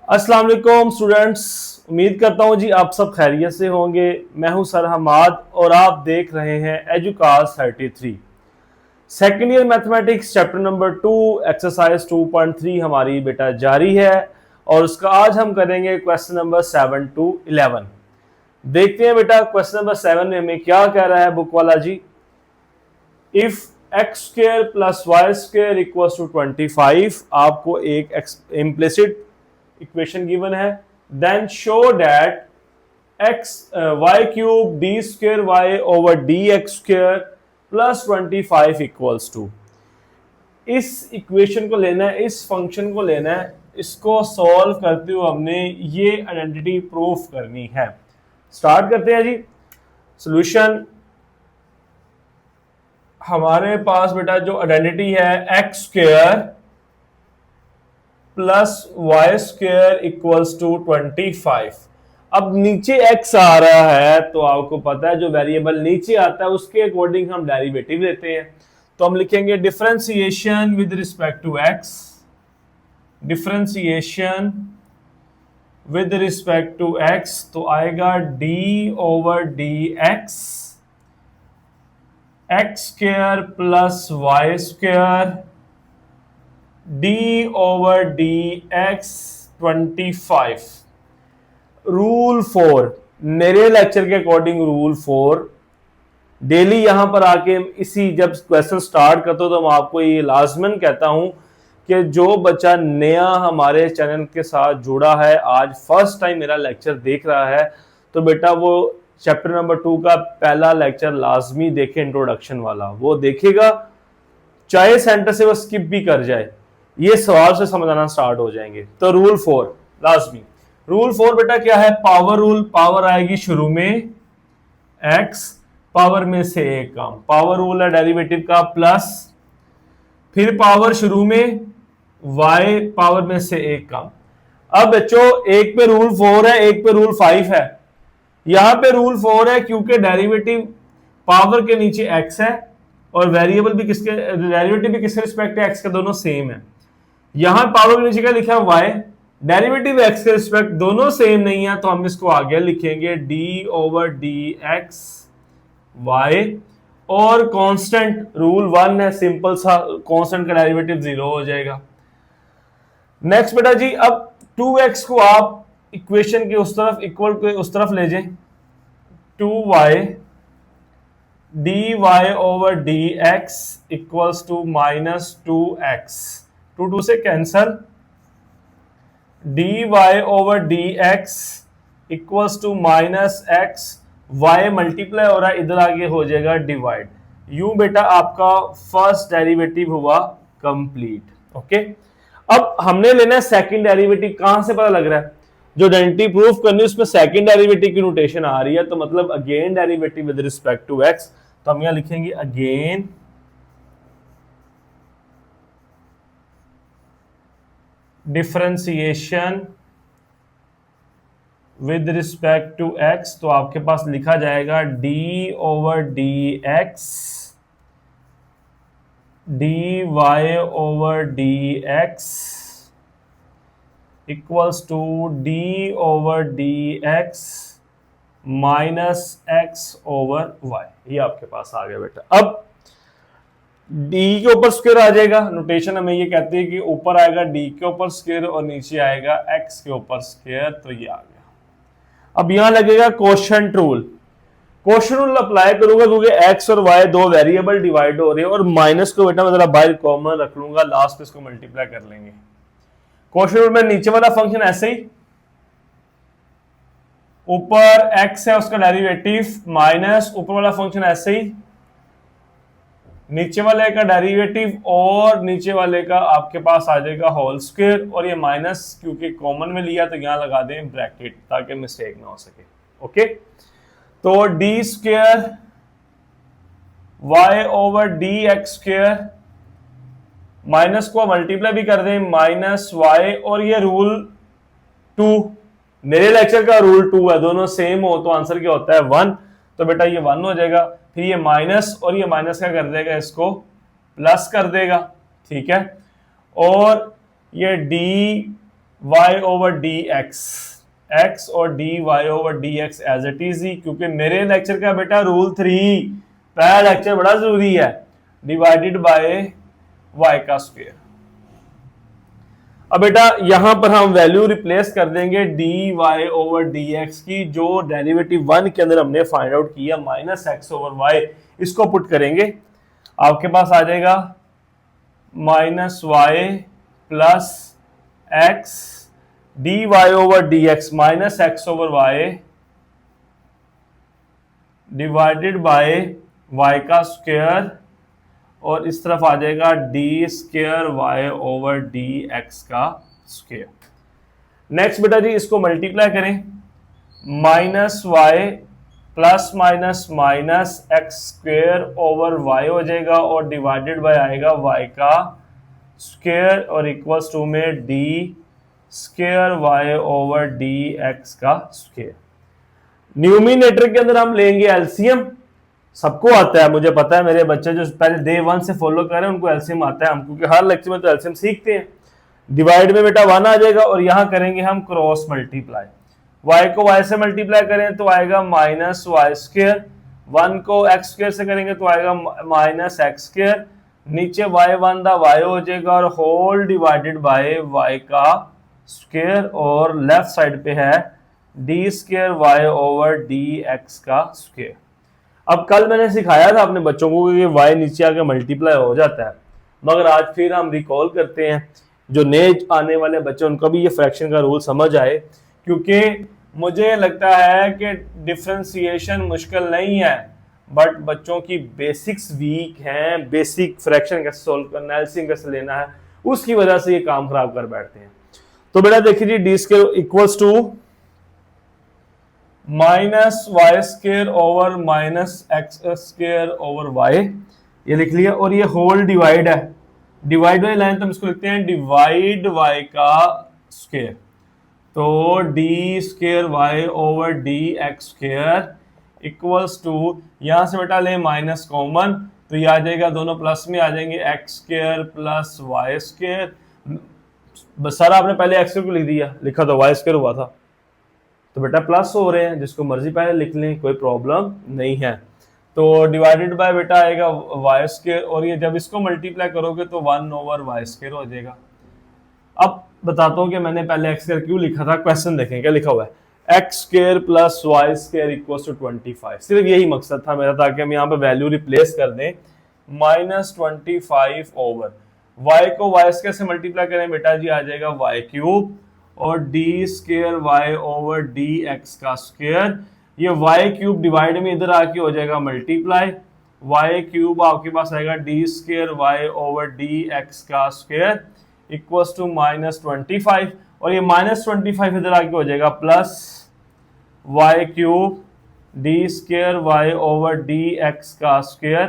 अस्सलाम वालेकुम स्टूडेंट्स, उम्मीद करता हूँ जी आप सब खैरियत से होंगे। मैं हूँ सर हमाद और आप देख रहे हैं एजुकास 33 second year mathematics chapter number 2 exercise 2.3 हमारी बेटा जारी है और उसका आज हम करेंगे क्वेश्चन नंबर 7 to 11। देखते हैं बेटा क्वेश्चन नंबर 7 में हमें क्या कह रहा है बुक वाला जी। If X square plus Y square equal to 25 आपको एक इम्प्लिसिट इक्वेशन गिवन है। Then show that X Y cube D square Y over D x square plus 25 equals to. इस इक्वेशन को लेना है, इस फंक्शन को लेना है, इसको सॉल्व करते हुए हमने ये आइडेंटिटी प्रूफ करनी है। स्टार्ट करते हैं जी। सॉल्यूशन हमारे पास बेटा जो आइडेंटिटी है x square plus y square equals to 25। अब नीचे x आ रहा है तो आपको पता है जो वेरिएबल नीचे आता है उसके अकॉर्डिंग हम डेरिवेटिव लेते हैं। तो हम लिखेंगे differentiation with respect to x, differentiation with respect to x तो आएगा d over D x x square plus y square d over D x 25। Rule 4 मेरे लेक्चर के अकॉर्डिंग रूल 4 डेली यहां पर आके इसी जब क्वेश्चन स्टार्ट करते हो तो मैं आपको ये लाजमन कहता हूं कि जो बच्चा नया हमारे चैनल के साथ जुड़ा है, आज फर्स्ट टाइम मेरा लेक्चर देख रहा है, तो बेटा वो चैप्टर नंबर 2 का पहला लेक्चर लाजमी देखे, इंट्रोडक्शन वाला वो देखेगा, चाहे सेंटर से वो स्किप भी कर जाए, ये सवाल से समझाना स्टार्ट हो जाएंगे। तो रूल 4 लाजमी। रूल 4 बेटा क्या है? Power rule. पावर आएगी शुरू में x, पावर में से एक कम, पावर रूल है डेरिवेटिव का प्लस, फिर पावर शुरू में y, पावर में से एक कम। अब बच्चों एक पे रूल 4 है, एक पे रूल 5 है। यहां पे रूल 4 है क्योंकि डेरिवेटिव पावर के नीचे x है और वेरिएबल भी किसके, डेरिवेटिव भी किसके रिस्पेक्ट है? x के, दोनों सेम है। यहां पावर के नीचे क्या लिखा है? y, डेरिवेटिव x के रिस्पेक्ट दोनों सेम नहीं है तो हम इसको आगे लिखेंगे d over D x y और कांस्टेंट रूल 1 है, सिंपल सा, कांस्टेंट का डेरिवेटिव 0 हो जाएगा। नेक्स्ट बेटा जी, अब 2x को आप इक्वेशन के उस तरफ इक्वल के उस तरफ ले जाएं, 2y d Y over D x equals to minus 2x, 2 से cancel, d Y over D x equals to minus x, y multiply हो रहा है, इधर आगे हो जाएगा डिवाइड। यूं बेटा आपका फर्स्ट डेरिवेटिव हुआ कंप्लीट। ओके, अब हमने लेना है सेकंड डेरिवेटिव। कहां से पता लग रहा है? जो आइडेंटिटी प्रूफ करनी है उसमें सेकंड डेरिवेटिव की नोटेशन आ रही है, तो मतलब again derivative with respect to x, तो हम यहां लिखेंगे again differentiation with respect to x, तो आपके पास लिखा जाएगा d over D x d Y over D x equals to d over D x minus x over y. ये आपके पास आ गया बेटा। अब d के ऊपर स्क्वायर आ जाएगा, नोटेशन हमें ये कहती है कि ऊपर आएगा d के ऊपर स्क्वायर और नीचे आएगा x के ऊपर स्क्वायर, तो ये आ गया। अब यहां लगेगा quotient rule. Quotient rule apply करूंगा क्योंकि x और y दो वेरिएबल डिवाइड हो रहे हैं और माइनस को बेटा मैं जरा बाहर कॉमन रख लूंगा, लास्ट में इसको मल्टीप्लाई कर लेंगे। कोशेंट रूल में नीचे वाला फंक्शन ऐसे ही, ऊपर x है उसका डेरिवेटिव माइनस ऊपर वाला फंक्शन ऐसे ही, नीचे वाले का डेरिवेटिव और नीचे वाले का आपके पास आ जाएगा होल स्क्वायर, और ये माइनस क्योंकि कॉमन में लिया तो यहां लगा दें ब्रैकेट ताकि मिस्टेक ना हो सके। ओके, तो d square y over D x square, minus को मल्टीप्लाई भी कर दें माइनस वाई, और ये रूल 2, मेरे लेक्चर का रूल 2 है, दोनों सेम हो तो आंसर क्या होता है? 1, तो बेटा ये 1 हो जाएगा। फिर ये माइनस और ये माइनस क्या कर देगा? इसको प्लस कर देगा, ठीक है। और ये d Y over D x, X और D Y over D X as it is ही, क्योंकि मेरे लेक्चर का बेटा रूल 3, पहला लेक्चर बड़ा जरूरी है, डिवाइडेड बाय वाई का स्क्वायर। अब बेटा यहां पर हम वैल्यू रिप्लेस कर देंगे d Y over D x की, जो डेरिवेटिव 1 के अंदर हमने फाइंड आउट किया माइनस एक्स ओवर वाई, इसको पुट करेंगे, आपके पास आ जाएगा minus y plus x d Y over D x minus x over y divided by y का स्क्वायर, और इस तरफ आ जाएगा d square y over D x का स्क्वायर। नेक्स्ट बेटा जी इसको मल्टीप्लाई करें, minus y plus minus minus x square over y हो जाएगा, और डिवाइडेड बाय आएगा वाई का स्क्वायर, और इक्वल्स टू में d square y over D x का स्क्वायर। न्यूमिनेटर के अंदर हम लेंगे एलसीएम, सबको आता है, मुझे पता है मेरे बच्चे जो पहले डे 1 से फॉलो कर रहे हैं उनको एलसीएम आता है, हम क्योंकि हर लेक्चर में तो एलसीएम सीखते हैं। डिवाइड में बेटा 1 आ जाएगा, और यहां करेंगे हम क्रॉस मल्टीप्लाई, y को y से मल्टीप्लाई करें तो आएगा माइनस वाई स्क्वायर, 1 को x स्क्वायर से करेंगे तो आएगा माइनस एक्स स्क्वायर, नीचे y1 दा y हो जाएगा, और होल डिवाइडेड बाय y का स्क्वायर, और लेफ्ट साइड पे है d square y over D x का स्क्वायर। अब कल मैंने सिखाया था अपने बच्चों को कि y नीचे आके मल्टीप्लाई हो जाता है, मगर आज फिर हम रिकॉल करते हैं, जो नए आने वाले बच्चे उनको भी ये फ्रैक्शन का रूल समझ आए, क्योंकि मुझे लगता है कि डिफरेंशिएशन मुश्किल नहीं है, बट बच्चों की बेसिक्स वीक हैं, बेसिक फ्रैक्शन कैसे सोल्व करना है, एलसीएम कैसे लेना है, उसकी वजह से ये काम खराब कर बैठते हैं। तो बेटा देखिए जी d square equals to minus y square over minus x square over y, ये लिख लिया, और ये होल डिवाइड है, डिवाइड वाली लाइन तो हम इसको लिखते हैं डिवाइड वाई का स्क्वायर, तो d square y over D x square equals to, यहां से बेटा ले माइनस कॉमन, तो ये आ जाएगा, दोनों प्लस में आ जाएंगे, x square plus y square, सारा आपने पहले एक्स स्क्वायर को लिख दिया, लिखा तो वाई स्क्वायर हुआ था, तो बेटा प्लस हो रहे हैं, जिसको मर्जी पहले लिख लें, कोई प्रॉब्लम नहीं है। तो डिवाइडेड बाय बेटा आएगा वाई स्क्वायर, और ये जब इसको मल्टीप्लाई करोगे तो 1 ओवर वाई स्क्वायर हो जाएगा। अब बताता हूं कि मैंने पहले एक्स स्क्वायर क्यों लिखा था, क्वेश्चन देखें क्या लिखा हुआ है, x square plus y square equals to 25, सिर्फ यही मकसद था मेरा, ताकि हम यहाँ पे वैल्यू रिप्लेस कर दें, माइनस 25 ओवर वाई को वाई स्क्वायर से मल्टीप्लाई करें बेटा जी आ जाएगा वाई क्यूब, और d square y over D x का स्क्वायर, ये वाई क्यूब डिवाइड में इधर आके हो जाएगा मल्टीप्लाई, वाई क्यूब आपके पास आएगा d square y over D x का स्क्वायर इक्वल्स टू माइनस 25, और ये माइनस 25 इधर आके हो जाएगा plus y cube d square y over D x का स्क्वायर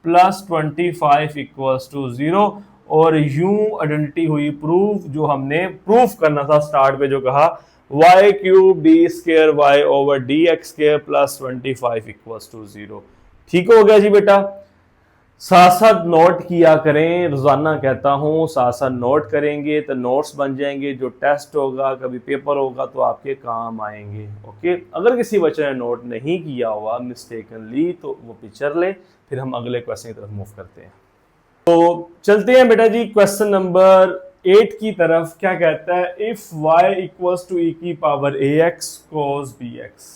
प्लस 25 इक्वल्स टू 0, और यूं आइडेंटिटी हुई प्रूफ, जो हमने प्रूफ करना था स्टार्ट पे जो कहा, y cube d square y over D x square plus 25 equals to 0। ठीक हो गया जी बेटा, साथ साथ नोट किया करें, रोजाना कहता हूं साथ साथ नोट करेंगे तो नोट्स बन जाएंगे, जो टेस्ट होगा कभी पेपर होगा तो आपके काम आएंगे। ओके, अगर किसी बच्चे ने नोट नहीं किया हुआ मिस्टेकनली तो वो पिक्चर ले, फिर हम अगले क्वेश्चन की तरफ मूव करते हैं। तो चलते हैं बेटा जी क्वेश्चन नंबर 8 की तरफ। क्या कहता है, if y equals to e की पावर ax cos bx,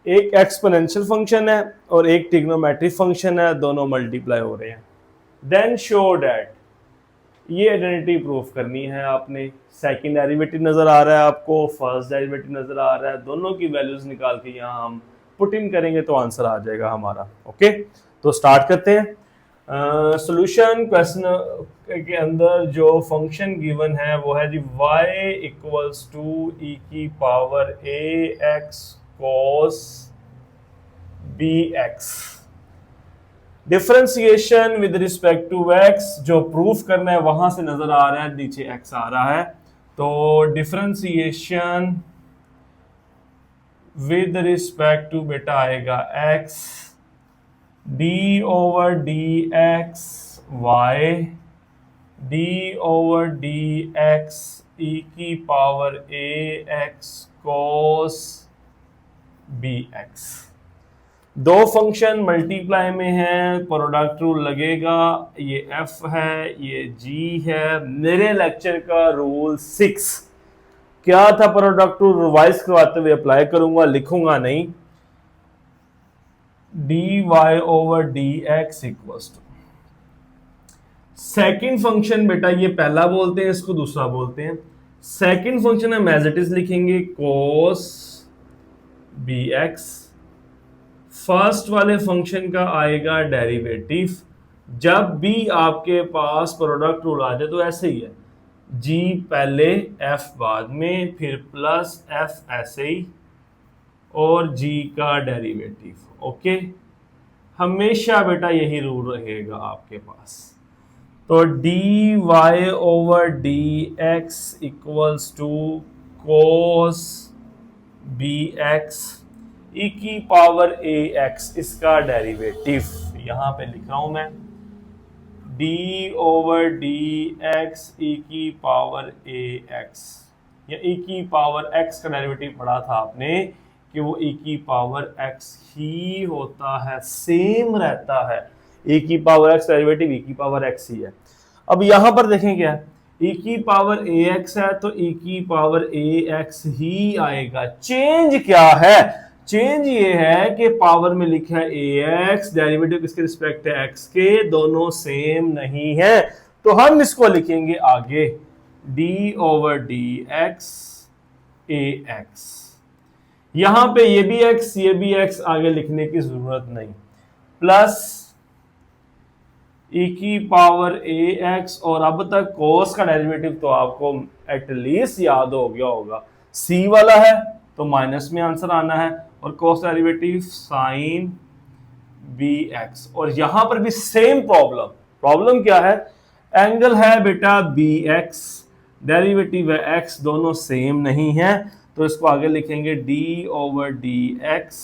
एक एक्सपोनेंशियल फंक्शन है और एक ट्रिग्नोमेट्रिक फंक्शन है, दोनों मल्टीप्लाई हो रहे हैं, देन शो दैट, ये आइडेंटिटी प्रूफ करनी है आपने, सेकंड डेरिवेटिव नजर आ रहा है आपको, फर्स्ट डेरिवेटिव नजर आ रहा है, दोनों की वैल्यूज निकाल के यहाँ हम पुट इन करेंगे तो आंसर आ जाएगा हमारा। ओके, तो स्टार्ट करते हैं सॉल्यूशन। क्वेश्चन के अंदर जो फंक्शन गिवन है वो है जी y इक्वल्स टू e की power ax cos bx, differentiation with respect to x, जो प्रूफ करना है वहां से नजर आ रहा है, नीचे x आ रहा है, तो डिफरेंशिएशन विद रिस्पेक्ट टू बेटा आएगा x d over D x Y, D over D X E की पावर ए एक्स कोस बी एक्स। दो फंक्शन मल्टीप्लाई में है, प्रोडक्ट रूल लगेगा। ये एफ है, ये जी है। मेरे लेक्चर का रूल 6 क्या था? प्रोडक्ट रूल रिवाइज करवाते हुए अप्लाई करूंगा, लिखूंगा नहीं। D Y over D x equals to, second function बेटा ये पहला बोलते हैं, इसको दूसरा बोलते हैं। सेकेंड फंक्शन हम एज इट इज लिखेंगे कोस बी एक्स। फर्स्ट वाले फंक्शन का आएगा डेरिवेटिव। जब भी आपके पास प्रोडक्ट रूल आ जाए तो ऐसे ही है, जी पहले एफ बाद में, फिर प्लस एफ ऐसे ही, और जी का डेरिवेटिव। ओके, हमेशा बेटा यही रूल रहेगा आपके पास। तो D Y over D x equals to cos B X E की पावर ए एक्स, इसका डेरिवेटिव यहां पे लिख रहा हूं मैं, D over D X E की पावर ए एक्स, या ई की पावर एक्स का डेरिवेटिव पढ़ा था आपने कि वो ई की पावर एक्स ही होता है, सेम रहता है। ई की पावर एक्स डेरिवेटिव ई की पावर एक्स ही है। अब यहां पर देखें क्या है, ई की पावर ए एक्स है तो ई की पावर ए एक्स ही आएगा। चेंज क्या है? चेंज ये है कि पावर में लिखा है ए एक्स, डेरिवेटिव किसके रिस्पेक्ट है? एक्स के, दोनों सेम नहीं है, तो हम इसको लिखेंगे आगे डी ओवर डी एक्स ए एक्स। यहां पे ये भी एक्स ये भी एक्स, आगे लिखने की जरूरत नहीं, प्लस ई की पावर ए एक्स, और अब तक कोस का डेरिवेटिव तो आपको एटलीस्ट याद हो गया होगा, सी वाला है तो माइनस में आंसर आना है, और कोस डेरिवेटिव साइन बी एक्स। और यहां पर भी सेम प्रॉब्लम। प्रॉब्लम क्या है? एंगल है बेटा बी एक्स, डेरिवेटिव है एक्स, दोनों सेम नहीं है, तो इसको आगे लिखेंगे डी ओवर डी एक्स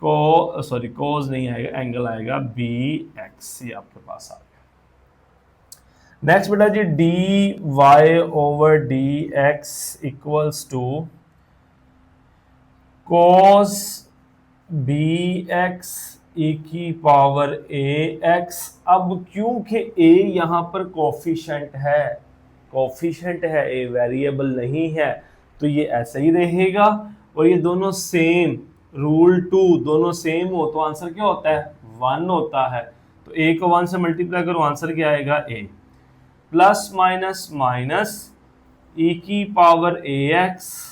को, सॉरी कोस नहीं आएगा, एंगल आएगा बी एक्स, ये आपके पास आ गया। नेक्स्ट बेटा जी D Y over D x equals to cos B X E की पावर ए एक्स। अब क्योंकि ए यहां पर कोफिशिएंट है, कोफिशिएंट है, ए वेरिएबल नहीं है, तो ये ऐसे ही रहेगा। और ये दोनों सेम, रूल 2, दोनों सेम हो तो आंसर क्या होता है? 1 होता है। तो ए को 1 से मल्टीप्लाई करो, आंसर क्या आएगा? ए। प्लस माइनस माइनस ई की पावर ए एक्स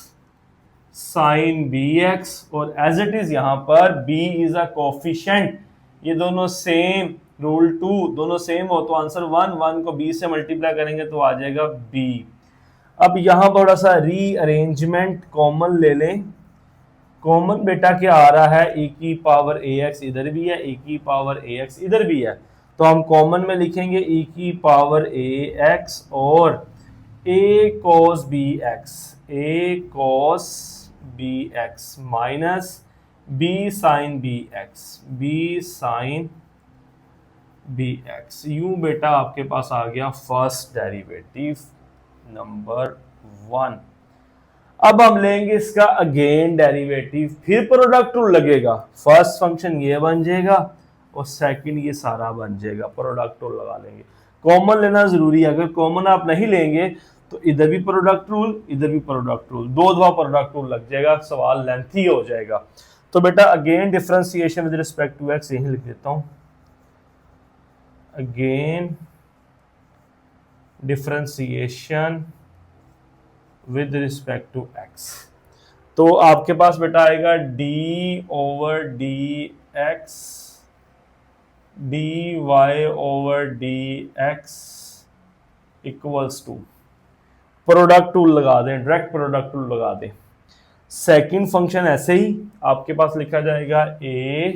साइन बी एक्स, और एज इट इज यहां पर बी इज अ कोफिशिएंट, ये दोनों सेम, रूल 2, दोनों सेम हो तो आंसर 1, 1 को बी से मल्टीप्लाई करेंगे तो आ जाएगा बी। अब यहां थोड़ा सा रीअरेंजमेंट कॉमन ले लें। कॉमन बेटा क्या आ रहा है? e की पावर ए एक्स इधर भी है, e की पावर ए एक्स इधर भी है, तो हम कॉमन में लिखेंगे e की पावर ए एक्स और a cos b x, a cos b x minus b sine B x, b sine B x. यूं बेटा आपके पास आ गया फर्स्ट डेरिवेटिव नंबर 1। अब हम लेंगे इसका अगेन डेरिवेटिव, फिर प्रोडक्ट रूल लगेगा। फर्स्ट फंक्शन ये बन जाएगा और सेकंड ये सारा बन जाएगा, प्रोडक्ट रूल लगा लेंगे। कॉमन लेना जरूरी है, अगर कॉमन आप नहीं लेंगे तो इधर भी प्रोडक्ट रूल, इधर भी प्रोडक्ट रूल, दो दफा प्रोडक्ट रूल लग जाएगा, सवाल लेंथी हो जाएगा। तो बेटा again differentiation with respect to x यही लिख देता हूं, again differentiation with respect to x. तो आपके पास बेटा आएगा d over D x d Y over D x equals to, product rule लगा दें, डायरेक्ट प्रोडक्ट टूल लगा दें। सेकंड फंक्शन ऐसे ही आपके पास लिखा जाएगा A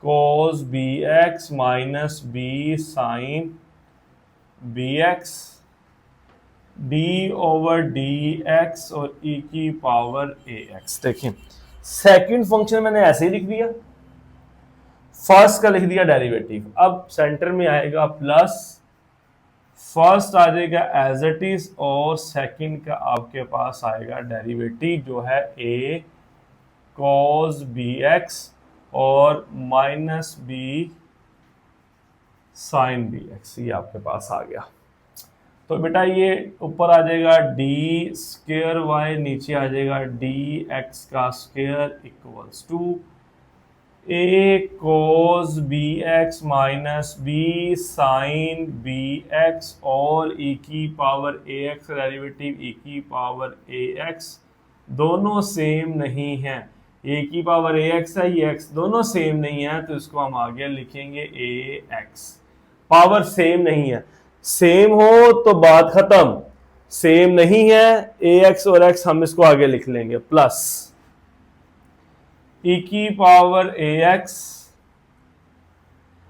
cos B x minus B sine B X D over D X और ई की पावर ए एक्स। देखिए सेकंड फंक्शन मैंने ऐसे ही लिख दिया, फर्स्ट का लिख दिया डेरिवेटिव। अब सेंटर में आएगा प्लस फर्स्ट आ जाएगा एज इट इज और सेकंड का आपके पास आएगा डेरिवेटिव जो है a cos bx और माइनस b sin bx, ये आपके पास आ गया। तो बेटा ये ऊपर आ जाएगा डी स्क्वेयर वाई, नीचे आ जाएगा डी एक्स का square equals to a cos B x minus B sine B x और e की पावर ए एक्स डेरिवेटिव e की पावर ए एक्स दोनों सेम नहीं है। ए की पावर ए एक्स है, ये एक्स दोनों सेम नहीं है, तो इसको हम आगे लिखेंगे ए एक्स। पावर सेम नहीं है, सेम हो तो बात खत्म, सेम नहीं है ए एक्स और एक्स हम इसको आगे लिख लेंगे प्लस e की पावर ए एक्स।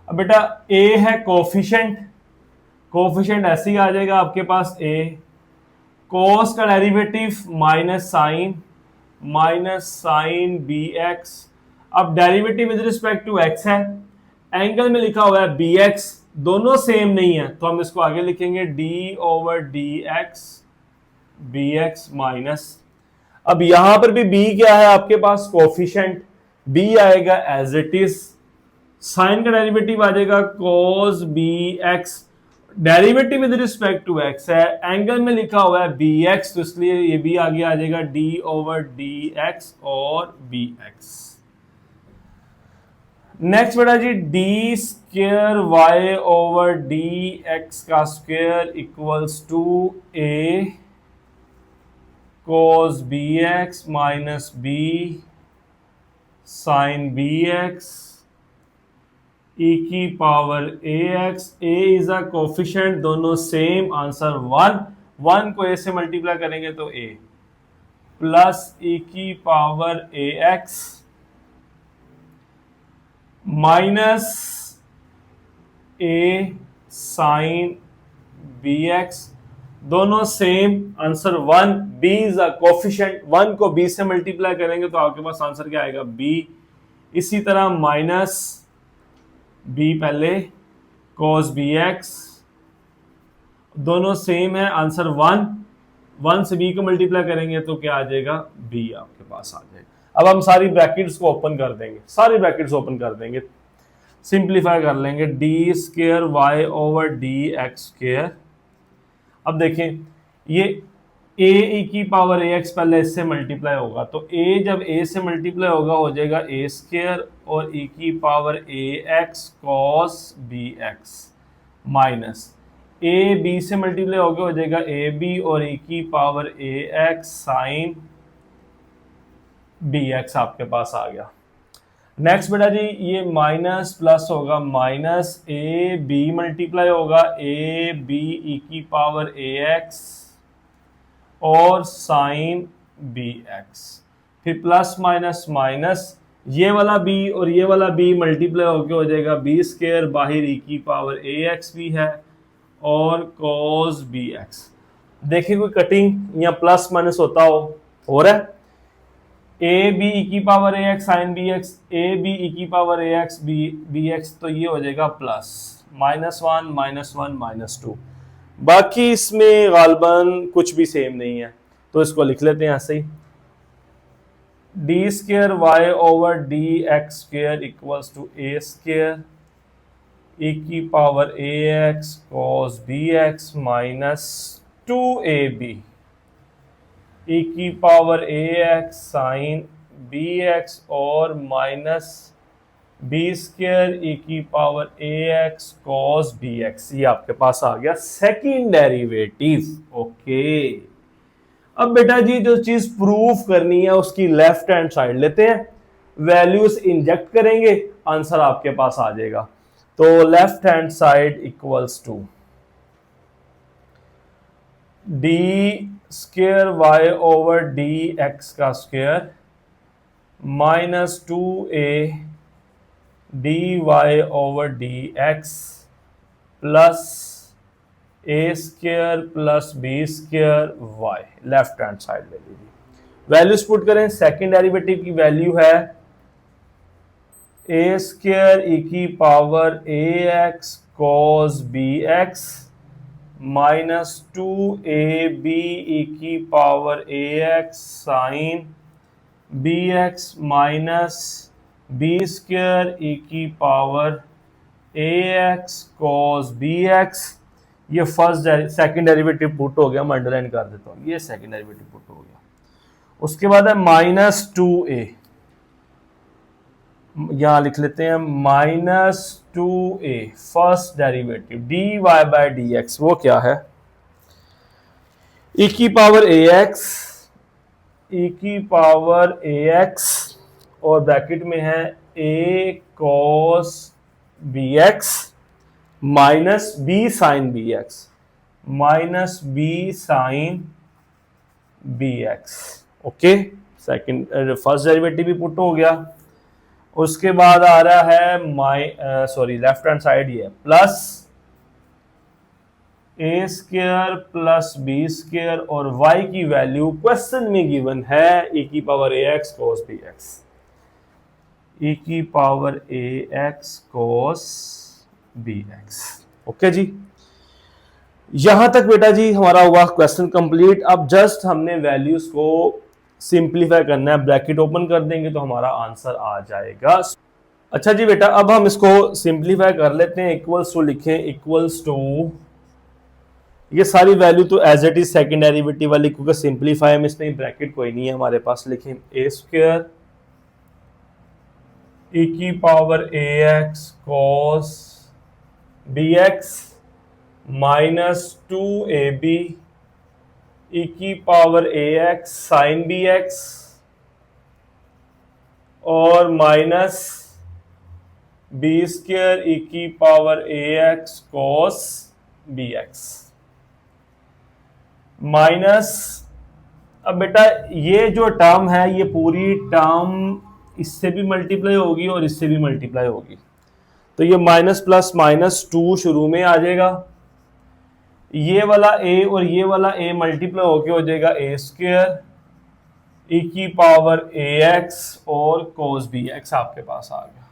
अब बेटा a है कोफिशिएंट, कोफिशिएंट ऐसे ही आ जाएगा आपके पास a कोस का derivative minus sine B X. अब derivative with respect to x है, एंगल में लिखा हुआ है बी एक्स, दोनों सेम नहीं है, तो हम इसको आगे लिखेंगे d over D x b x minus. अब यहां पर भी b क्या है आपके पास कोफिशिएंट, b आएगा एज इट इज, साइन का डेरिवेटिव आ जाएगा cos bx, derivative with respect to x है, एंगल में लिखा हुआ है bx, तो इसलिए ये भी आगे आ जाएगा d ओवर dx और bx। नेक्स्ट बेटा जी D square Y over D x का square equals to A cos bx minus b sin bx e की power ax, a is a coefficient, दोनों सेम, आंसर 1 को a से multiply करेंगे तो a प्लस e की power ax minus a sin bx, दोनों same, answer 1, b is a coefficient, 1 को b से मल्टीप्लाई करेंगे तो आपके पास आंसर क्या आएगा b। इसी तरह माइनस b पहले cos bx, दोनों सेम है, आंसर 1 से b को मल्टीप्लाई करेंगे तो क्या आ जाएगा b आपके पास आ जाएगा। अब हम सारी ब्रैकेट्स को ओपन कर देंगे, सारी ब्रैकेट्स ओपन कर देंगे, सिंप्लीफाई कर लेंगे d square Y over D x square. अब देखें ये a e की पावर ए एक्स पहले इससे मल्टीप्लाई होगा, तो a जब a से मल्टीप्लाई होगा हो जाएगा a स्क्वेयर और e की power A x cos B x minus a b से मल्टीप्लाई होगा हो जाएगा ए बी और e की पावर ए एक्स साइन बी एक्स आपके पास आ गया। नेक्स्ट बेटा जी ये माइनस प्लस होगा, माइनस ए बी मल्टीप्लाई होगा ए बी ई की पावर ए एक्स और साइन बी एक्स, फिर प्लस माइनस माइनस, ये वाला b और ये वाला b मल्टीप्लाई होकर हो जाएगा बी स्क्वायर, बाहर ई की पावर ए एक्स भी है और कॉस बी एक्स। देखिए कोई कटिंग या प्लस माइनस होता हो रहा है, ए बी ई की power A x sine B x, a b e की पावर ए एक्स बी एक्स, तो ये हो जाएगा प्लस -1 -1 -2। बाकी इसमें गालबन कुछ भी सेम नहीं है, तो इसको लिख लेते हैं ऐसे ही, D square Y over D x square equals to A square A की पावर ए x cos B x minus 2ab e की पावर ए एक्स साइन बी एक्स और माइनस बी स्क्वेयर e की पावर ए एक्स कॉस बी एक्स। ये आपके पास आ गया second derivative. Okay, अब बेटा जी जो चीज प्रूफ करनी है उसकी लेफ्ट हैंड साइड लेते हैं, वैल्यूज इंजेक्ट करेंगे, आंसर आपके पास आ जाएगा। तो left hand side equals to D square Y over D x का square minus 2a D Y over D X plus A square plus B square Y. Left hand side ले लीजिए, values put करें। Second derivative की value है A square E की power ए x cos B x minus 2ab E की power ax साइन bx minus b square E की power ax cos bx। ये फर्स्ट सेकंड डेरिवेटिव पुट हो गया, मैं अंडरलाइन कर देता हूँ, ये सेकंड डेरिवेटिव पुट हो गया। उसके बाद है माइनस 2a, यहां लिख लेते हैं minus 2a first derivative dy by dx, वो क्या है e की पावर ax, e की पावर ax और ब्रैकेट में है a cos bx minus b sine bx, minus b sine bx। Okay, second first derivative भी पुट हो गया। उसके बाद आ रहा है सॉरी लेफ्ट हैंड साइड ये plus a square plus b square और y की वैल्यू क्वेश्चन में गिवन है e की power ax cos bx, e की power ax cos bx। Okay ji, यहां तक बेटा जी हमारा हुआ क्वेश्चन कंप्लीट। अब जस्ट हमने वैल्यूज को सिंप्लीफाई करना है, ब्रैकेट ओपन कर देंगे तो हमारा आंसर आ जाएगा। अच्छा जी बेटा, अब हम इसको सिंप्लीफाई कर लेते हैं। इक्वल्स टू लिखें, इक्वल्स टू ये सारी वैल्यू तो as it is second derivative वाली, क्योंकि सिंप्लीफाई में इसमें ब्रैकेट कोई नहीं है हमारे पास। लिखें ए स्क्वायर ई की power ax cos bx minus 2ab E की पावर ax साइन bx और माइनस b स्क्वायर ई की power ax cos bx minus, अब बेटा ये जो टर्म है ये पूरी टर्म इससे भी मल्टीप्लाई होगी और इससे भी मल्टीप्लाई होगी, तो ये माइनस प्लस माइनस 2 शुरू में आ जाएगा। ये वाला a और ये वाला a मल्टीप्लाई होके हो जाएगा a स्क्वायर ई की पावर ax और cos bx आपके पास आ गया।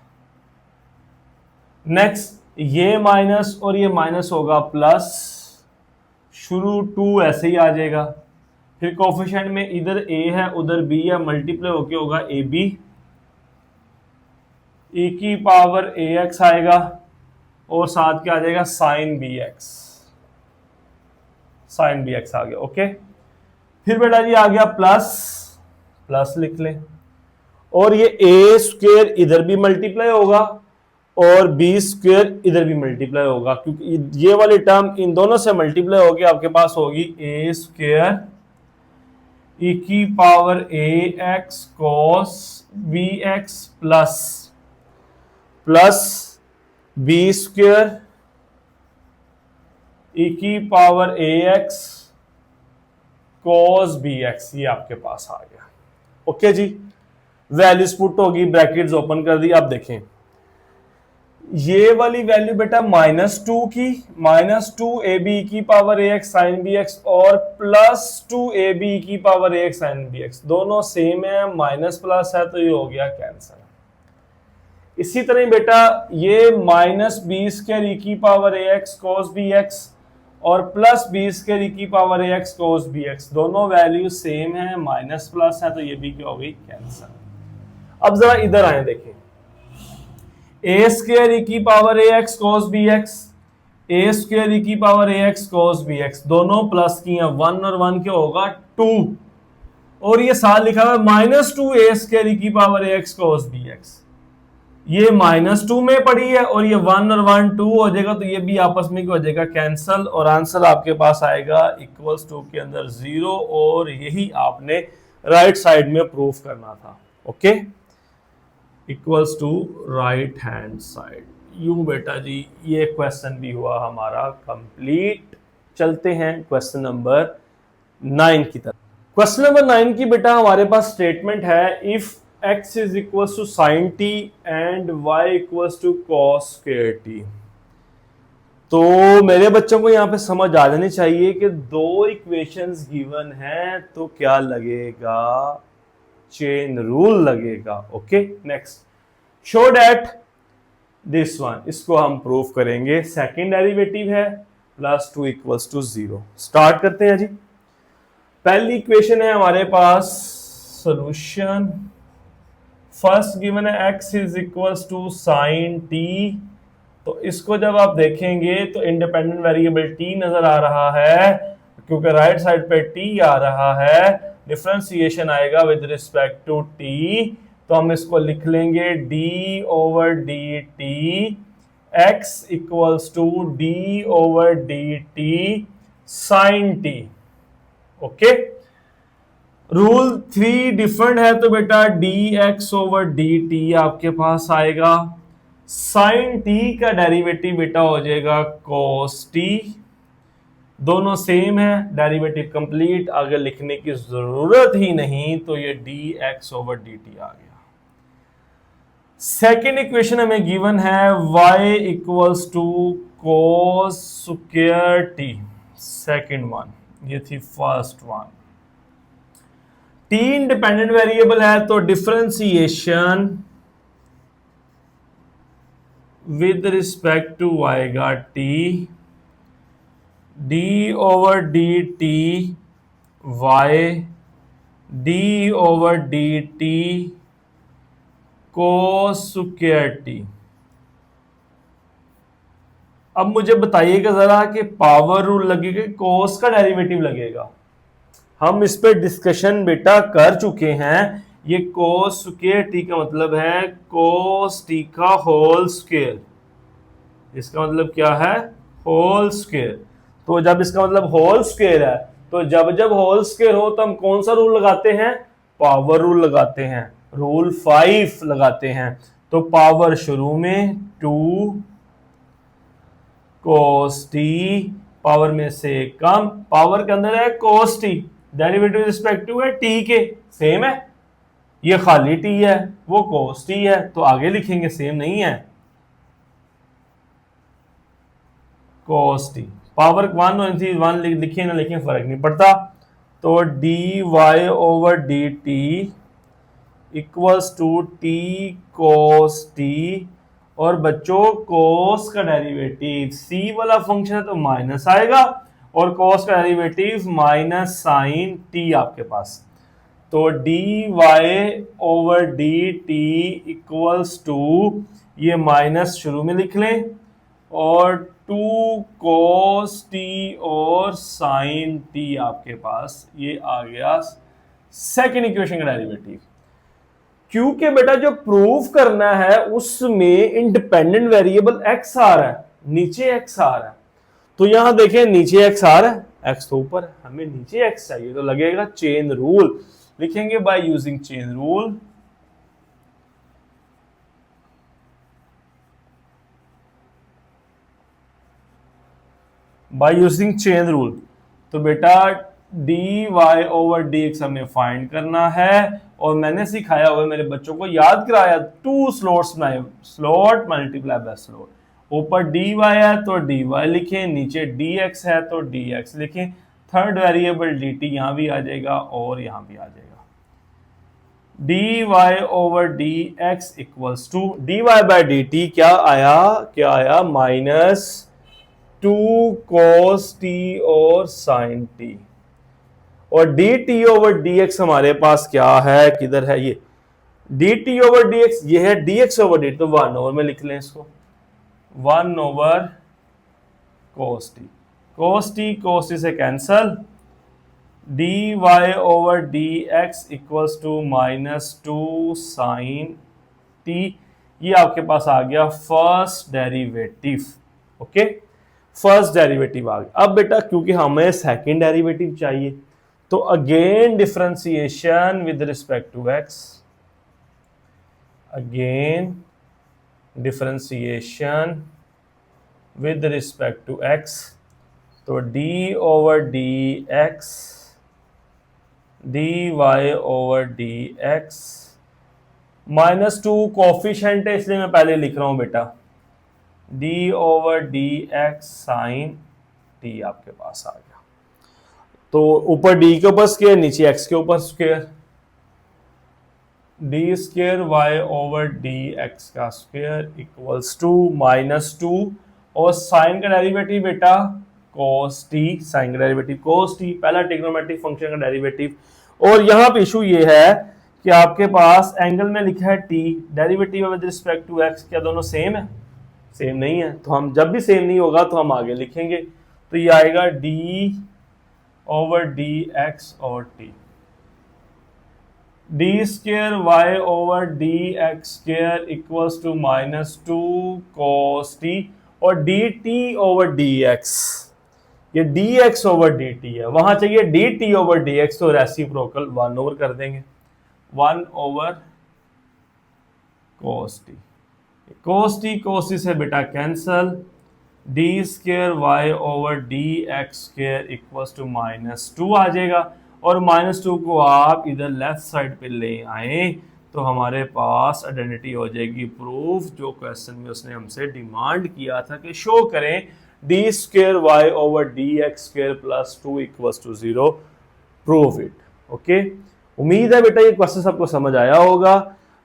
नेक्स्ट ये माइनस और ये माइनस होगा प्लस, शुरू 2 ऐसे ही आ जाएगा। फिर कोफिशिएंट में इधर a है उधर b है, मल्टीप्लाई होके होगा ab e की पावर ax आएगा और साथ क्या आ जाएगा साइन bx, साइन bx आ गया। ओके, फिर बेटा जी आ गया प्लस, प्लस लिख लें और ये a स्क्वायर इधर भी मल्टीप्लाई होगा और b स्क्वायर इधर भी मल्टीप्लाई होगा, क्योंकि ये वाली टर्म इन दोनों से मल्टीप्लाई होगी, आपके पास होगी a स्क्वायर ई की power ax cos bx plus plus b square E की पावर ax cos bx, ये आपके पास आ गया। ओके जी, वैल्यूज पुट होगी, ब्रैकेट्स ओपन कर दी। अब देखें ये वाली वैल्यू बेटा माइनस 2 की, माइनस 2ab की पावर ax साइन bx और प्लस 2ab की पावर ax साइन bx, दोनों सेम है, माइनस प्लस है तो ये हो गया कैंसिल। इसी तरह बेटा ये माइनस बी स्क्वायर ई की पावर ax cos bx और प्लस बी स्क्वायर ई की पावर ax cos bx, दोनों वैल्यू सेम है, माइनस प्लस है तो ये भी क्या हो गई कैंसिल। अब जरा इधर आए देखें, ए स्क्वायर ई की पावर ax cos bx, ए स्क्वायर ई की पावर ax cos bx, दोनों प्लस की हैं, 1 और 1 क्या होगा 2 और ये साथ लिखा हुआ है माइनस 2 ए स्क्वायर ई की पावर ax cos bx, ये माइनस 2 में पड़ी है और ये 1 और 1 2 हो जाएगा, तो ये भी आपस में क्या हो जाएगा कैंसल और आंसर आपके पास आएगा इक्वल्स टू के अंदर 0 और यही आपने राइट साइड में प्रूफ करना था। Okay, equals to right hand side. यूं बेटा जी ये क्वेश्चन भी हुआ हमारा कंप्लीट। चलते हैं क्वेश्चन नंबर 9 की तरफ। क्वेश्चन नंबर 9 की बेटा हमारे पास स्टेटमेंट है, if x is equals to sin t and y equals to cos square t। तो मेरे बच्चों को यहां पे समझ आ जानी चाहिए कि दो इक्वेशंस गिवन हैं तो क्या लगेगा, चेन रूल लगेगा। Okay, next show that this one, इसको हम प्रूफ करेंगे। सेकंड डेरिवेटिव है प्लस 2 इक्वल्स टू 0। स्टार्ट करते हैं जी। पहली इक्वेशन है हमारे पास, सॉल्यूशन। फर्स्ट गिवन है x is equals to sine t। तो इसको जब आप देखेंगे तो इंडिपेंडेंट वेरिएबल t नजर आ रहा है, क्योंकि राइट साइड पे t आ रहा है। डिफरेंशिएशन आएगा विद रिस्पेक्ट टू t, तो हम इसको लिख लेंगे d over dt x equals to d over dt sine t। Okay, rule 3 different है तो बेटा dx ओवर dt आपके पास आएगा। साइन t का डेरिवेटिव बेटा हो जाएगा cos t। दोनों सेम है, डेरिवेटिव कंप्लीट, आगे लिखने की जरूरत ही नहीं, तो ये dx ओवर dt आ गया। सेकेंड इक्वेशन हमें गिवन है y equals to cos square t। Second one, ये थी first one. t independent variable है तो डिफरेंशिएशन विद रिस्पेक्ट टू आएगा t, d over dt y d over dt cos square t। अब मुझे बताइएगा जरा कि पावर रूल लगेगा, cos का डेरिवेटिव लगेगा। हम इस पे डिस्कशन बेटा कर चुके हैं। ये cos स्क्वायर t का मतलब है cos t का होल स्क्वायर। इसका मतलब क्या है? Whole square. तो जब इसका मतलब होल स्क्वायर है, तो जब जब होल स्क्वायर हो तो हम कौन सा रूल लगाते हैं? पावर रूल लगाते हैं, रूल 5 लगाते हैं। तो पावर शुरू में 2 cos t, पावर में से कम, पावर के अंदर है cos t, derivative respect to है t के, सेम है। ये खाली t है, वो cos t है, तो आगे लिखेंगे सेम नहीं है। cos t पावर 1 और 1 लिखिए ना लिखिए फर्क नहीं पड़ता। तो dy over dt equals to t cos t, और बच्चों cos का डेरिवेटिव c वाला फंक्शन है तो माइनस आएगा, और cos का डेरिवेटिव माइनस साइन t आपके पास। तो dy over dt equals to, ये माइनस शुरू में लिख लें, और 2 cos t और sin t आपके पास ये आ गया सेकेंड इक्वेशन का डेरिवेटिव। क्योंकि बेटा जो प्रूव करना है उसमें इंडिपेंडेंट वेरिएबल x आ रहा है, नीचे x आ रहा है। तो यहां देखें नीचे x आ रहा है, x तो ऊपर है, हमें नीचे x चाहिए, तो लगेगा चेन रूल। लिखेंगे by using chain rule. By using chain rule, तो बेटा dy ओवर dx हमें फाइंड करना है, और मैंने सिखाया हुआ मेरे बच्चों को याद कराया, 2 स्लॉट्स बनाए, स्लॉट मल्टीप्लाई बाय स्लॉट। ऊपर dy है तो dy लिखें, नीचे dx है तो dx लिखें, थर्ड वेरिएबल dt यहां भी आ जाएगा और यहां भी आ जाएगा। dy over dx equals to dy by dt क्या आया माइनस 2 cos t और sin t, और dt ओवर dx हमारे पास क्या है, किधर है ये dt ओवर dx, ये है dx ओवर dt, तो 1 ओवर में लिख लें इसको, 1 ओवर cos t से cancel, dy over dx equals to minus 2 sin t। ये आपके पास आ गया first derivative. Okay, first derivative आ गया। अब बेटा क्योंकि हमें सेकंड डेरिवेटिव चाहिए, तो again differentiation with respect to x, again differentiation with respect to x, तो d over dx dy over dx, minus 2 coefficient है इसलिए मैं पहले लिख रहा हूं बेटा, d over dx sign t आपके पास आ गया। तो ऊपर d के ऊपर स्क्वायर, नीचे x के ऊपर square, d square y over dx का स्क्वायर इक्वल्स टू माइनस 2, और साइन का डेरिवेटिव बेटा cos t, साइन का डेरिवेटिव cos t, पहला ट्रिग्नोमेट्रिक फंक्शन का डेरिवेटिव। और यहाँ पे इशू ये है कि आपके पास एंगल में लिखा है t, derivative with respect to x, क्या दोनों सेम है? सेम नहीं है। तो हम जब भी सेम नहीं होगा तो हम आगे लिखेंगे, तो ये आएगा d ओवर डी एक्स और T, D square Y over D x square equals to -2 cos t, और D T over D X, ये D X over D T है, वहां चाहिए D T over D X, तो reciprocal 1 over कर देंगे, 1 over cos t, cos t से बेटा cancel, D square Y over D x square equals to -2 आ जाएगा, और -2 को आप इधर लेफ्ट साइड पे ले आए तो हमारे पास आइडेंटिटी हो जाएगी प्रूफ, जो क्वेश्चन में उसने हमसे डिमांड किया था कि शो करें d square Y over D x square plus 2 equals to 0, prove it. Okay, उम्मीद है बेटा ये क्वेश्चन सबको समझ आया होगा।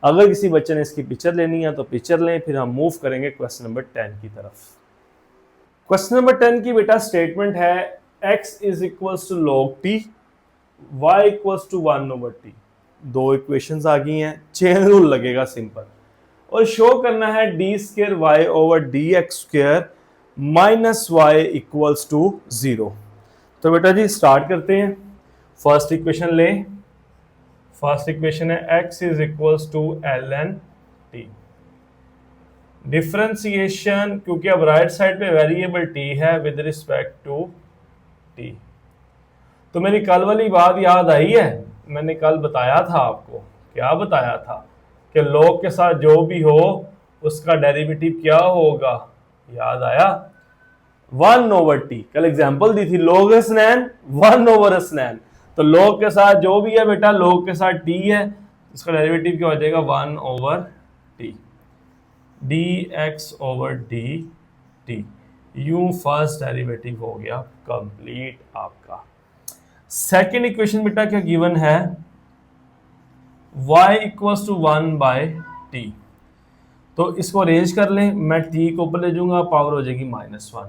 अगर किसी बच्चे ने इसकी पिक्चर लेनी है तो पिक्चर लें, फिर हम मूव करेंगे क्वेश्चन नंबर 10 की तरफ। क्वेश्चन नंबर 10 की बेटा स्टेटमेंट है x is equals to log t, y equals to 1 over t। दो इक्वेशंस आ गई हैं, चेन रूल लगेगा सिंपल, और शो करना है d square Y over D x square minus y equals to 0। तो बेटा जी स्टार्ट करते हैं। फर्स्ट इक्वेशन लें, फर्स्ट इक्वेशन है x is equals to ln t। Differentiation, क्योंकि अब राइट साइड पे वेरिएबल t है विद रिस्पेक्ट टू t। तो मेरी कल वाली बात याद आई है? मैंने कल बताया था आपको, क्या बताया था कि log के साथ जो भी हो उसका डेरिवेटिव क्या होगा, याद आया? 1 ओवर t। कल एग्जांपल दी थी log स्नैन 1 ओवर स्नैन, तो log के साथ जो भी है बेटा, log के साथ t है, उसका डेरिवेटिव क्या हो जाएगा 1 over t, dx over dt। यूं फर्स्ट डेरिवेटिव हो गया कंप्लीट आपका। सेकेंड इक्वेशन बेटा क्या गिवन है, y equals to 1 by t। तो इसको अरेंज कर लें, मैं t को ऊपर ले जाऊंगा, पावर हो जाएगी -1।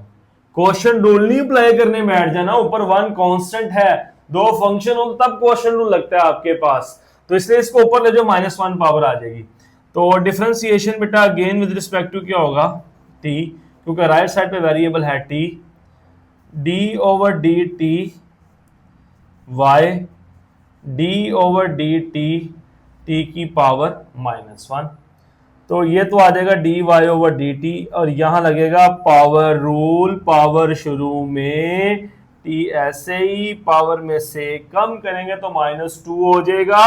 क्वेश्चन रूल नहीं अप्लाई करने बैठ जाना, ऊपर 1 कांस्टेंट है, दो फंक्शन हो तब क्वेश्चन रूल लगता है आपके पास, तो इसलिए इसको ऊपर ले जाओ, -1 पावर आ जाएगी। तो डिफरेंशिएशन बेटा अगेन विद रिस्पेक्ट टू क्या होगा t, क्योंकि राइट साइड पे वेरिएबल है t, d over D T y, d over D T t की पावर -1। तो ये तो आ जाएगा dy ओवर dt, और यहां लगेगा पावर रूल, पावर शुरू में t ऐसे ही पावर में से कम करेंगे तो -2 हो जाएगा,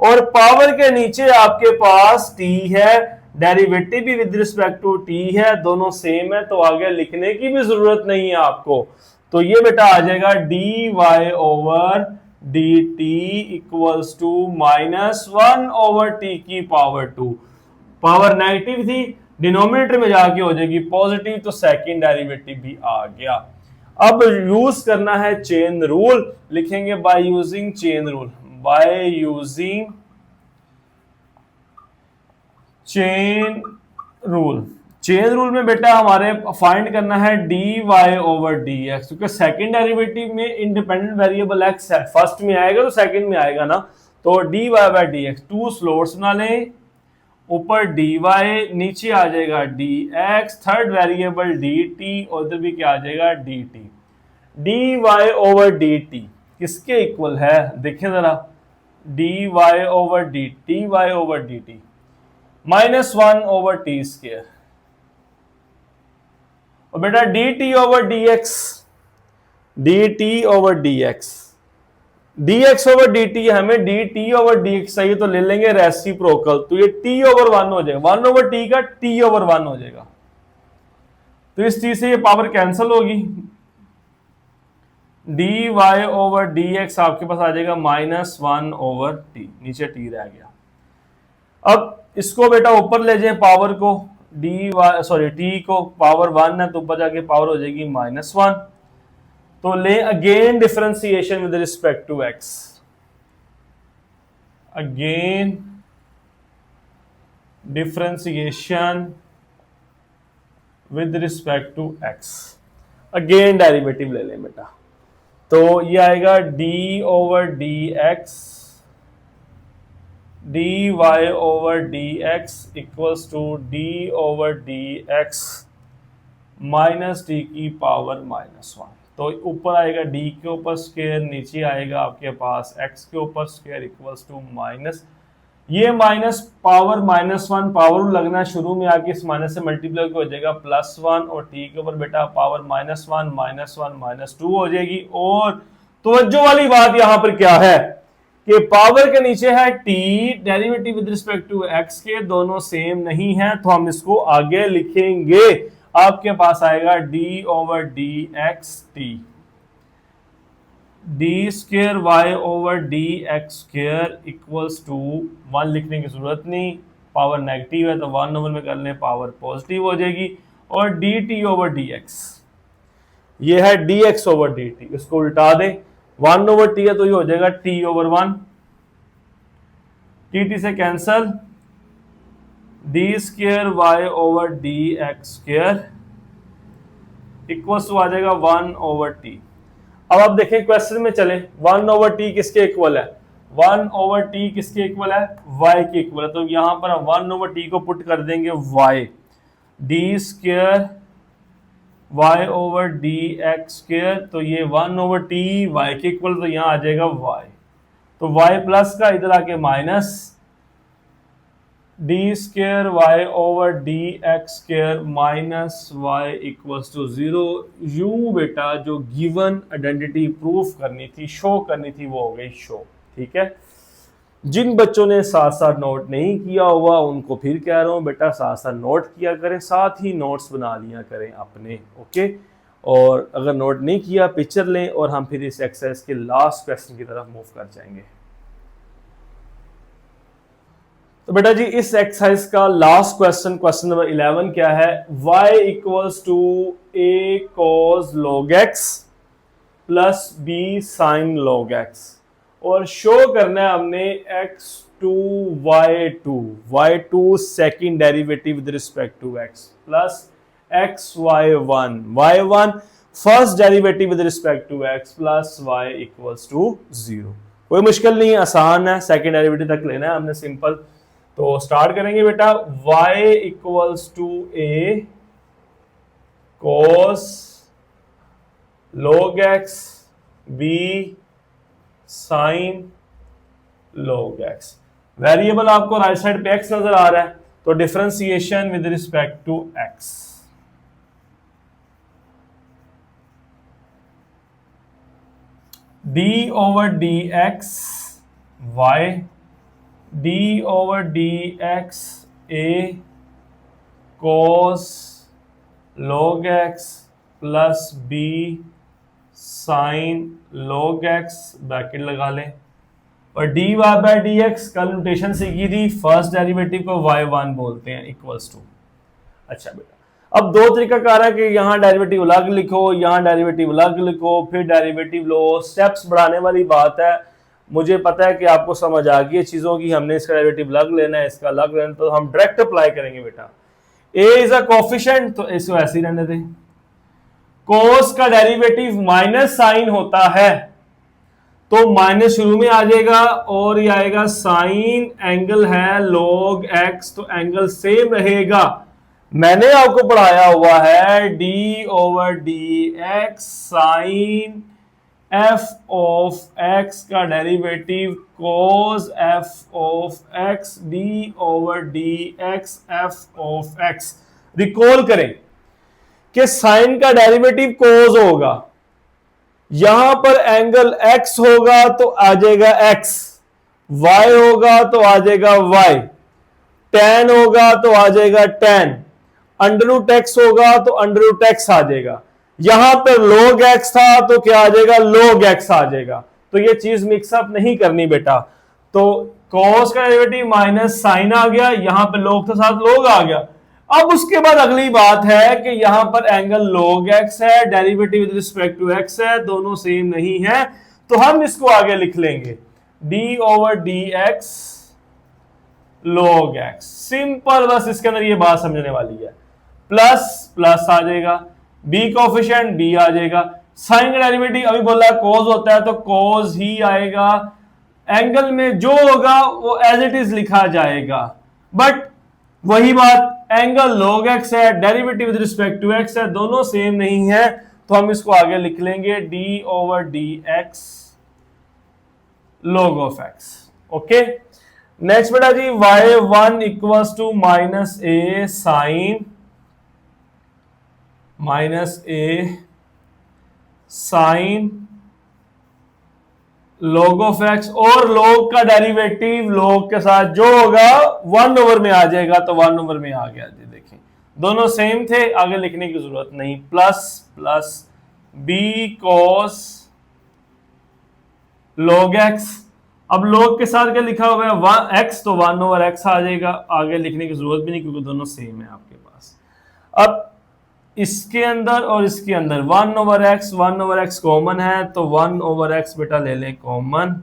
और पावर के नीचे आपके पास t है, डेरिवेटिव भी विद रिस्पेक्ट टू t है, दोनों सेम है, तो आगे लिखने की भी जरूरत नहीं है आपको। तो ये बेटा आ जाएगा dy over dt equals to -1 over t की पावर 2। पावर नेगेटिव थी, डिनोमिनेटर में जाके हो जाएगी पॉजिटिव, तो सेकंड डेरिवेटिव भी आ गया। अब यूज करना है चेन रूल, लिखेंगे by using chain rule, by using chain rule. Chain rule में बेटा हमारे फाइंड करना है dy ओवर dx, क्योंकि सेकंड डेरिवेटिव में इंडिपेंडेंट वेरिएबल x है, फर्स्ट में आएगा तो सेकंड में आएगा ना, तो dy by dx, two slots बना लें, ऊपर dy, नीचे आ जाएगा dx, थर्ड वेरिएबल dt, और इधर भी क्या आ जाएगा dt। dy ओवर dt किसके इक्वल है, देखें जरा, dy over dt -1 over t square, और बेटा dt over dx, dt over dx, dx over dt, हमें dt ओवर dx चाहिए, तो ले लेंगे रेसिप्रोकल, तो ये t ओवर 1 हो जाएगा, 1 ओवर t का t ओवर 1 हो जाएगा, तो इस चीज से ये पावर कैंसिल होगी, dy ओवर dx आपके पास आ जाएगा -1 ओवर t, नीचे t रह गया। अब इसको बेटा ऊपर ले जाए पावर को, t को, पावर 1 है तो ऊपर जाके पावर हो जाएगी -1, तो ले again differentiation with respect to x, again differentiation with respect to x। Again derivative ले लें बेटा, तो ये आएगा d over D x d Y over D x equals to d over D x minus d की power -1। तो ऊपर आएगा डी के ऊपर स्क्वायर, नीचे आएगा आपके पास एक्स के ऊपर स्क्वायर इक्वल्स टू माइनस, ये माइनस पावर -1 पावर लगना शुरू में आके इस माइनस से मल्टीप्लाई हो जाएगा +1 और टी के ऊपर बेटा पावर -1 -2 हो जाएगी। और तवज्जो वाली बात यहां पर क्या है कि पावर के नीचे है t, derivative with respect to x के दोनों सेम नहीं है, तो हम इसको आगे लिखेंगे। आपके पास आएगा d over D x t, d square Y over D x square equals to 1 लिखने की जरूरत नहीं, पावर नेगेटिव है तो 1 ओवर में कर लें, पावर पॉजिटिव हो जाएगी। और D T over D X, ये है D X over D T, इसको उल्टा दें, 1 ओवर टी है तो ये हो जाएगा टी ओवर 1, टी टी से cancel, d square Y over D x square equals to आ जाएगा 1 ओवर टी। अब आप देखें क्वेश्चन में चलें, 1 ओवर टी किसके इक्वल है, 1 ओवर टी किसके इक्वल है, y के इक्वल है, तो यहां पर हम 1 ओवर टी को पुट कर देंगे y, D square y over D x square, तो ये 1 ओवर टी y के इक्वल, तो यहां आ जाएगा y, तो y प्लस का इधर आके minus, d square Y over D x square minus y equals to 0। यूं बेटा जो गिवन आइडेंटिटी प्रूफ करनी थी, शो करनी थी, वो हो गई शो। ठीक है, जिन बच्चों ने साथ साथ नोट नहीं किया हुआ उनको फिर कह रहा हूं बेटा साथ साथ नोट किया करें, साथ ही नोट्स बना लिया करें अपने। ओके, और अगर नोट नहीं किया पिक्चर लें और हम फिर इस एक्सरसाइज के लास्ट क्वेश्चन की तरफ मूव कर जाएंगे। तो बेटा जी इस एक्सरसाइज का लास्ट क्वेश्चन, क्वेश्चन नंबर 11 क्या है, y equals to a cos log x plus b sin log x, और शो करना है हमने x2 y2 second derivative with respect to x plus y1 first derivative with respect to x plus y equals to 0। कोई मुश्किल नहीं है, आसान है, सेकेंड डेरिवेटिव तक लेना है हमने, सिंपल। तो स्टार्ट करेंगे बेटा, y equals to a cos log x b sin log x। Variable आपको राइट साइड पे x नजर आ रहा है, तो differentiation with respect to x, d over D x y, d over dx a cos log x plus b sin log x, bracket लगा लें, और dy बाय dx कल नोटेशन सीखी थी, फर्स्ट डेरिवेटिव को y1 बोलते हैं इक्वल्स टू। अच्छा बेटा, अब दो तरीका कार है कि यहाँ डेरिवेटिव अलग लिखो, यहाँ डेरिवेटिव अलग लिखो, फिर डेरिवेटिव लो, स्टेप्स बढ़ाने वाली बात है। मुझे पता है कि आपको समझ आ गई है चीजों की, हमने इसका डेरिवेटिव अलग लेना है, इसका अलग लेना, तो हम डायरेक्ट अप्लाई करेंगे बेटा। a इज अ कोफिशिएंट, तो इसको ऐसे ही रहने दें। कोस का डेरिवेटिव माइनस साइन होता है, तो माइनस शुरू में आ जाएगा, और ये आएगा साइन, एंगल है log x, तो एंगल सेम रहेगा। मैंने आपको पढ़ाया हुआ है d over D x sine f of x का derivative cos f of x d over D x f of x। Recall करें कि साइन का डेरिवेटिव cos होगा, यहां पर एंगल x होगा तो आ जाएगा x, y होगा तो आ जाएगा y, tan होगा तो आ जाएगा tan, अंडर रूट x होगा तो अंडर रूट x आ जाएगा, यहां पर log x था तो क्या आ जाएगा, log x आ जाएगा। तो ये चीज मिक्सअप नहीं करनी बेटा। तो cos का डेरिवेटिव माइनस साइन आ गया, यहां पे log के साथ log आ गया। अब उसके बाद अगली बात है कि यहां पर एंगल log x है, derivative with respect to x है, दोनों सेम नहीं है, तो हम इसको आगे लिख लेंगे d over D x log x। Simple, बस इसके अंदर ये बात समझने वाली है। प्लस प्लस आ जाएगा, बी कोफिशिएंट बी आ जाएगा। साइन का डेरिवेटिव अभी बोला कोस होता है तो कोस ही आएगा। एंगल में जो होगा वो एज इट इज लिखा जाएगा, बट वही बात एंगल log x है, derivative with respect to x है, दोनों सेम नहीं है, तो हम इसको आगे लिख लेंगे d/dx log of x। Okay, next बेटा जी y1 equals to minus a sine log of x, और log का डेरिवेटिव log के साथ जो होगा 1 ओवर में आ जाएगा, तो 1 ओवर में आ गया जी। देखिए दोनों सेम थे, आगे लिखने की जरूरत नहीं। Plus b cos log x, अब log के साथ क्या लिखा हुआ है x, तो 1 ओवर x आ जाएगा, आगे लिखने की जरूरत भी नहीं क्योंकि दोनों सेम है आपके पास। अब इसके अंदर और इसके अंदर 1 ओवर x कॉमन है, तो 1 ओवर x बेटा ले लें कॉमन,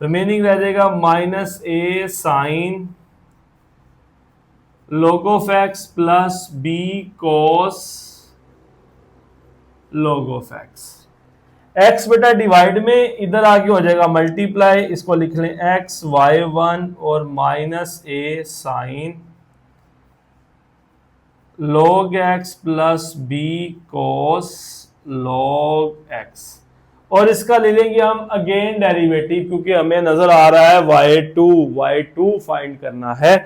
रिमेनिंग रह जाएगा minus a sine log of x plus b cos log of x बेटा डिवाइड में इधर आगे हो जाएगा मल्टीप्लाई, इसको लिख लें x y1 और minus a sine log x plus b cos log x, और इसका ले लेंगे हम अगेन डेरिवेटिव क्योंकि हमें नजर आ रहा है y2 फाइंड करना है,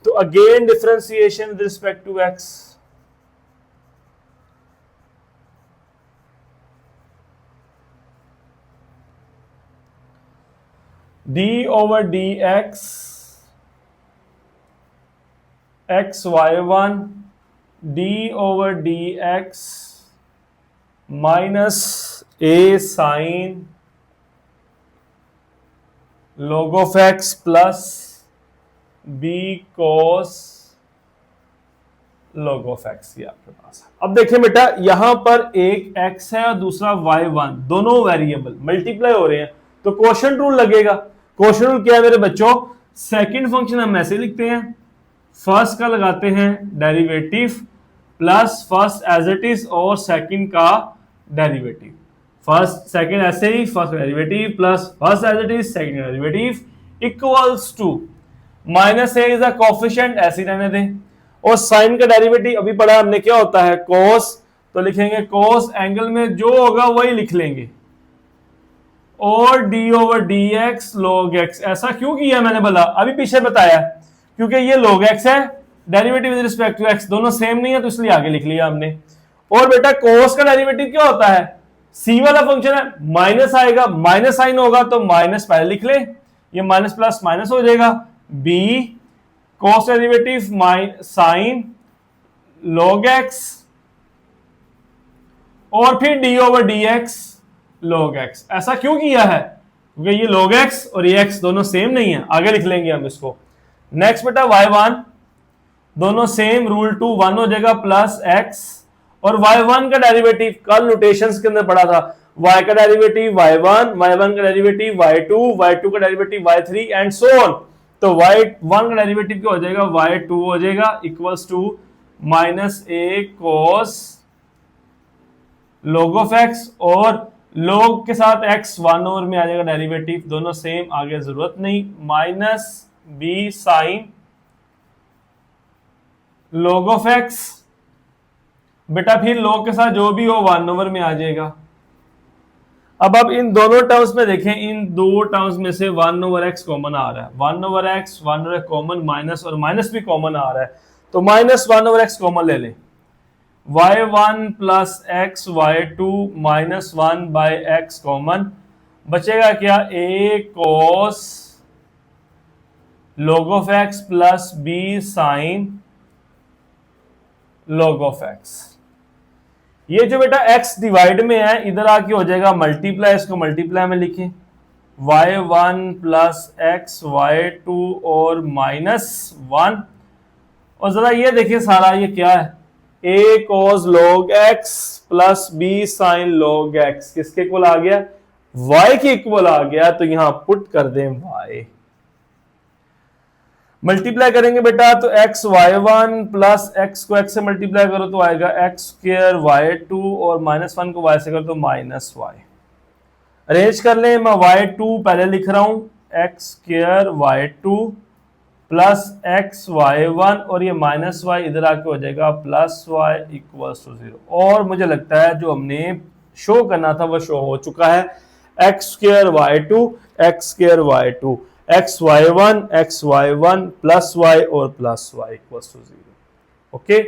तो again differentiation with respect to x। d/dx x y1 d/dx minus a sine log of x plus b cos log of x, ये आपके पास है। अब देखिए बेटा यहां पर एक x है और दूसरा y1, दोनों वेरिएबल मल्टीप्लाई हो रहे हैं, तो क्वोशंट रूल लगेगा। क्वोशंट रूल क्या है मेरे बच्चों, सेकंड फंक्शन हम ऐसे लिखते हैं, फर्स्ट का लगाते हैं derivative plus first as it is और सेकंड का डेरिवेटिव, फर्स्ट सेकंड ऐसे ही, first derivative plus first as it is second derivative equals to minus a is a coefficient, ऐसे रहने दें, और साइन का डेरिवेटिव अभी पढ़ा हमने क्या होता है कोस, तो लिखेंगे कोस, एंगल में जो होगा वही लिख लेंगे, और d/dx log x। ऐसा क्यों किया मैंने बोला अभी पीछे बताया, क्योंकि ये log x है, derivative with respect to x दोनों सेम नहीं है, तो इसलिए आगे लिख लिया हमने। और बेटा cos का डेरिवेटिव क्या होता है, c वाला फंक्शन है, माइनस आएगा, माइनस साइन होगा तो माइनस पहले लिख ले, ये माइनस प्लस माइनस हो जाएगा, b cos derivative sign log x और फिर d/dx log x। ऐसा क्यों किया है, क्योंकि ये log x और ये x दोनों सेम नहीं है, आगे लिख लेंगे हम इसको। नेक्स्ट बेटा y1, दोनों सेम, रूल 2 1 हो जाएगा प्लस x, और y1 का डेरिवेटिव कल नोटेशंस के अंदर पढ़ा था, y का डेरिवेटिव y1 का डेरिवेटिव y2 का derivative y3 and so on, तो y1 का डेरिवेटिव क्या हो जाएगा y2 हो जाएगा equals to minus a cos log of x, और log के साथ x 1 ओवर में आ जाएगा डेरिवेटिव, दोनों सेम, आगे जरूरत नहीं, minus B sine log of x, बेटा फिर log के साथ जो भी हो 1 ओवर में आ जाएगा। अब इन दोनों टर्म्स में देखें, इन दो टर्म्स में से 1 ओवर x कॉमन आ रहा है, 1 ओवर x कॉमन, माइनस और माइनस भी कॉमन आ रहा है, तो माइनस 1 ओवर x कॉमन ले लें, y1 plus x y2 minus 1 by x common, बचेगा क्या, a cos log of x plus b sine log of x। ये जो बेटा x डिवाइड में है इधर आके हो जाएगा मल्टीप्लाई, इसको मल्टीप्लाई में लिखें, y1 प्लस x y2 और माइनस 1, और जरा ये देखिए सारा ये क्या है, a cos log x plus b sine log x किसके इक्वल आ गया, y के इक्वल आ गया, तो यहां पुट कर दें y। मल्टीप्लाई करेंगे बेटा तो x y one plus x को एक्स से मल्टीप्लाई करो तो आएगा एक्स स्क्र वाई टू और माइनस वन को वाई से करो तो माइनस वाई। अरेंज कर लें, मैं वाई टू पहले लिख रहा हूं x square y two plus x y one और ये माइनस वाई इधर आके हो जाएगा प्लस वाई इक्वल्स टू 0। और मुझे लगता है जो हमने शो करना था वो शो हो चुका है। X square y two x y one plus y और plus y equals to 0। Okay,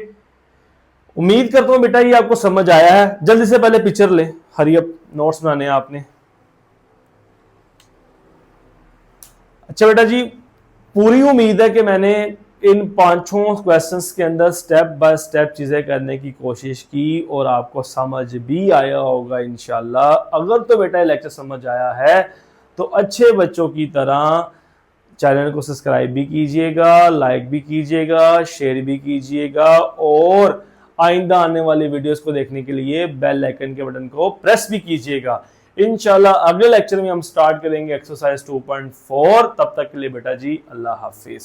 उम्मीद करता हूं बेटा ये आपको समझ आया है। जल्दी से पहले पिक्चर ले, हरी अप, नोट्स बनाने हैं आपने। अच्छा बेटा जी, पूरी उम्मीद है कि मैंने इन पांचों क्वेश्चंस के अंदर स्टेप बाय स्टेप चीजें करने की कोशिश की और आपको समझ भी आया होगा इंशाल्लाह। अगर तो बेटा ये लेक्चर समझ आया है तो अच्छे बच्चों की तरह चैनल को सब्सक्राइब भी कीजिएगा, लाइक भी कीजिएगा, शेयर भी कीजिएगा और आइंदा आने वाली वीडियोस को देखने के लिए बेल आइकन के बटन को प्रेस भी कीजिएगा। इंशाल्लाह अगले लेक्चर में हम स्टार्ट करेंगे एक्सरसाइज 2.4। तब तक के लिए बेटा जी अल्लाह हाफिज।